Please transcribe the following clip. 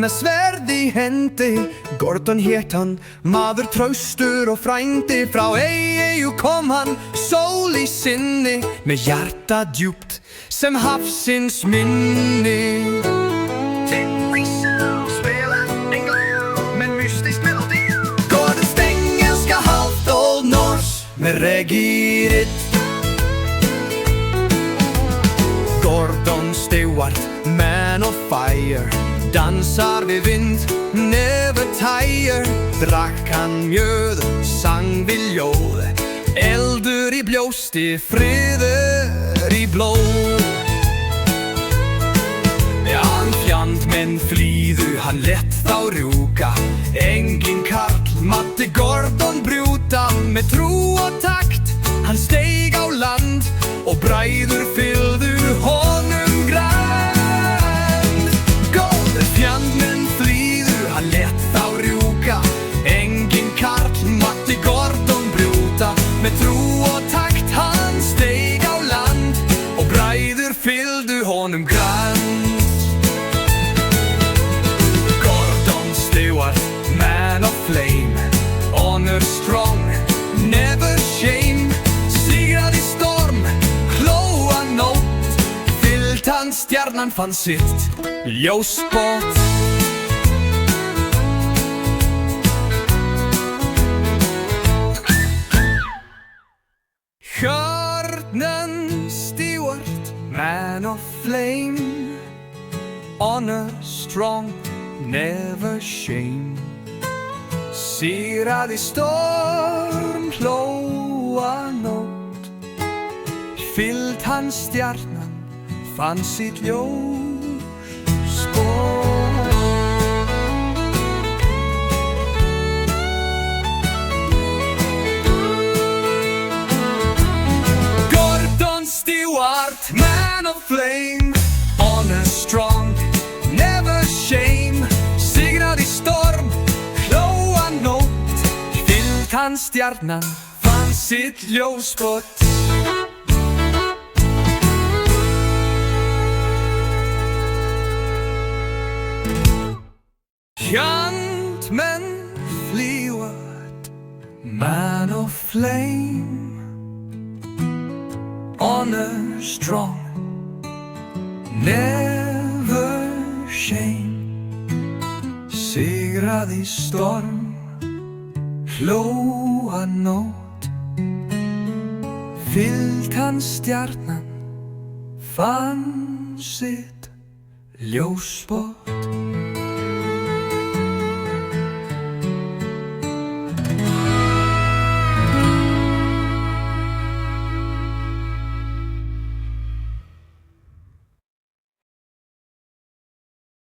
með sverð í hendi. Gordon hét hann, maður traustur og frændi. Frá eyju kom hann, sól í sinni, með hjarta djúpt sem hafsins minni. Spela med mystisk melodi. Gordons engelska, halvt Old Norse, med reggae. Gordon Stewart, man of fire, dansar vid vind, never tire. Drakk han mjöd, sang við ljóð, eldur í brjósti, friður í blóð. Ja, hann fjand menn flýðu, hann lett þá rjúka. Engin karl mátti Gordon brjóta. Með trú og takt, hann steig á land, og bræður fylgdu honum grann. Góður fjandmenn flýðu, hann lett þá rjúka. Engin karl mátti Gordon brjóta. Með trú og takt, hann steig á land, og bræður fylgdu honum grann. Gordon Stewart, man of flame, honor strong, never shame. Sigrad i storm, klóa nótt, fyllt hann stjarnan fann sitt ljósbót. Gordon Stewart, man of flame, honor strong, never shame. Sigrad i storm, klóa nótt, fyllt hann stjarnan fann sitt ljósbót. Gordon Stewart, man of flame, honor strong, never shame. Sigrad i storm, klóa nótt, fyllt hann stjarnan fann sitt ljósbót. Fjandmenn flýva, man of flame, honor strong, never shame. Sigrad i storm, klóa nótt, fyllt hann stjarnan fann sitt ljósbót.